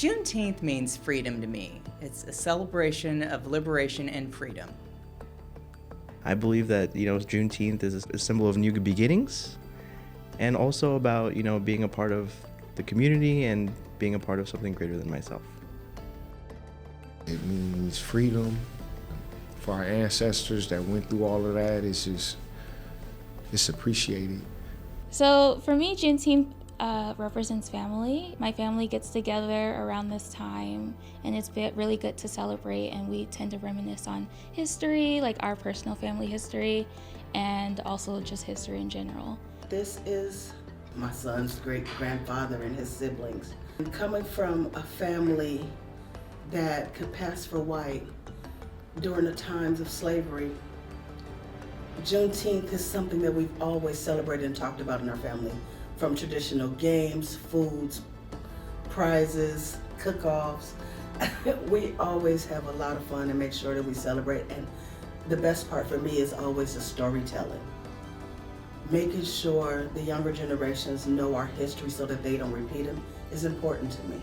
Juneteenth means freedom to me. It's a celebration of liberation and freedom. I believe that, Juneteenth is a symbol of new beginnings and also about, being a part of the community and being a part of something greater than myself. It means freedom for our ancestors that went through all of that. It's appreciated. So for me, Juneteenth represents family. My family gets together around this time, and it's really good to celebrate, and we tend to reminisce on history, like our personal family history, and also just history in general. This is my son's great-grandfather and his siblings. And coming from a family that could pass for white during the times of slavery, Juneteenth is something that we've always celebrated and talked about in our family. From traditional games, foods, prizes, cook-offs. We always have a lot of fun and make sure that we celebrate. And the best part for me is always the storytelling. Making sure the younger generations know our history so that they don't repeat it is important to me.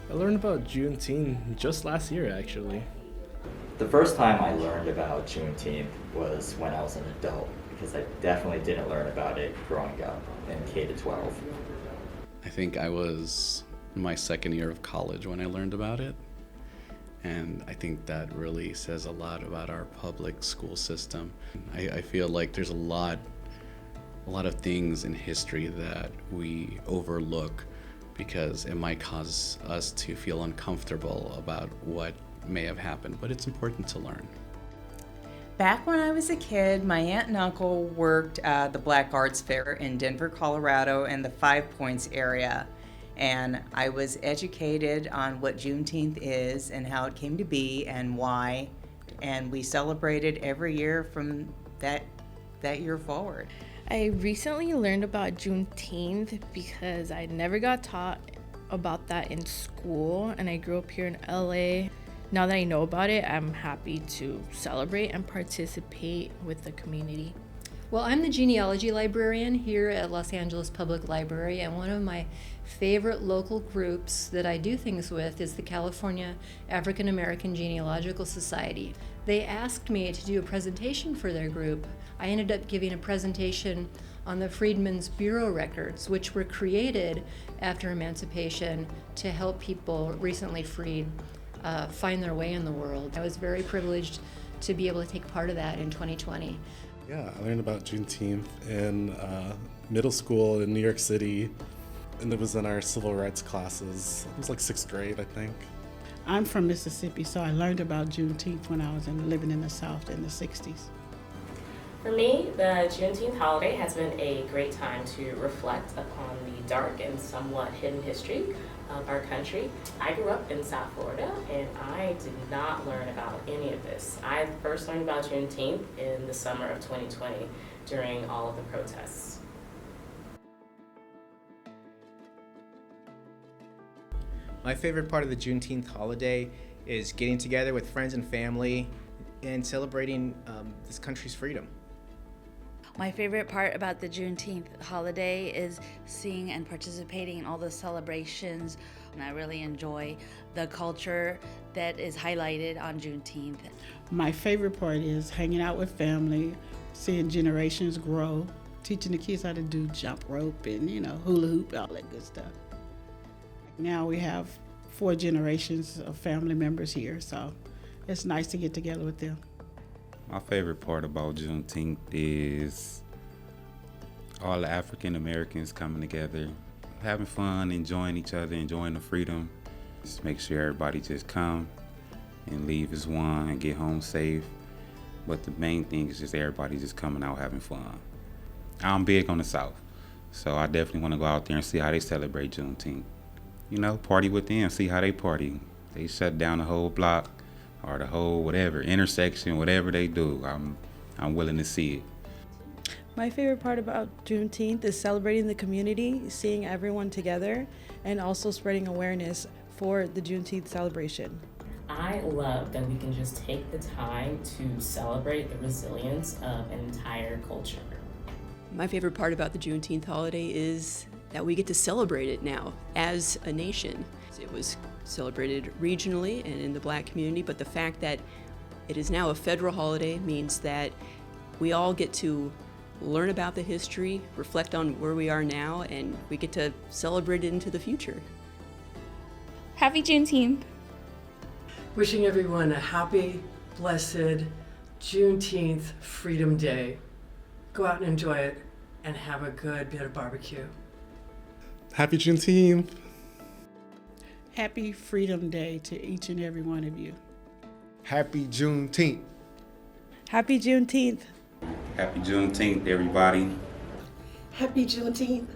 I learned about Juneteenth just last year, actually. The first time I learned about Juneteenth was when I was an adult, because I definitely didn't learn about it growing up in K to 12. I think I was in my second year of college when I learned about it. And I think that really says a lot about our public school system. I feel like there's a lot of things in history that we overlook because it might cause us to feel uncomfortable about what may have happened, but it's important to learn. Back when I was a kid, my aunt and uncle worked at the Black Arts Fair in Denver, Colorado, and the Five Points area. And I was educated on what Juneteenth is and how it came to be and why. And we celebrated every year from that year forward. I recently learned about Juneteenth because I never got taught about that in school, and I grew up here in LA. Now that I know about it, I'm happy to celebrate and participate with the community. Well, I'm the genealogy librarian here at Los Angeles Public Library, and one of my favorite local groups that I do things with is the California African American Genealogical Society. They asked me to do a presentation for their group. I ended up giving a presentation on the Freedmen's Bureau records, which were created after emancipation to help people recently freed find their way in the world. I was very privileged to be able to take part of that in 2020. Yeah, I learned about Juneteenth in middle school in New York City, and it was in our civil rights classes. It was like 6th grade, I think. I'm from Mississippi, so I learned about Juneteenth when I was living in the South in the 60s. For me, the Juneteenth holiday has been a great time to reflect upon the dark and somewhat hidden history of our country. I grew up in South Florida, and I did not learn about any of this. I first learned about Juneteenth in the summer of 2020 during all of the protests. My favorite part of the Juneteenth holiday is getting together with friends and family and celebrating this country's freedom. My favorite part about the Juneteenth holiday is seeing and participating in all the celebrations. And I really enjoy the culture that is highlighted on Juneteenth. My favorite part is hanging out with family, seeing generations grow, teaching the kids how to do jump rope and, hula hoop, all that good stuff. Now we have 4 generations of family members here, so it's nice to get together with them. My favorite part about Juneteenth is all the African Americans coming together, having fun, enjoying each other, enjoying the freedom. Just make sure everybody just come and leave as one and get home safe. But the main thing is just everybody just coming out having fun. I'm big on the South, so I definitely want to go out there and see how they celebrate Juneteenth. Party with them, see how they party. They shut down the whole block or the whole whatever, intersection, whatever they do. I'm willing to see it. My favorite part about Juneteenth is celebrating the community, seeing everyone together, and also spreading awareness for the Juneteenth celebration. I love that we can just take the time to celebrate the resilience of an entire culture. My favorite part about the Juneteenth holiday is that we get to celebrate it now as a nation. It was celebrated regionally and in the Black community, but the fact that it is now a federal holiday means that we all get to learn about the history, reflect on where we are now, and we get to celebrate it into the future. Happy Juneteenth! Wishing everyone a happy, blessed Juneteenth Freedom Day. Go out and enjoy it and have a good bit of barbecue. Happy Juneteenth! Happy Freedom Day to each and every one of you. Happy Juneteenth. Happy Juneteenth! Happy Juneteenth, everybody. Happy Juneteenth.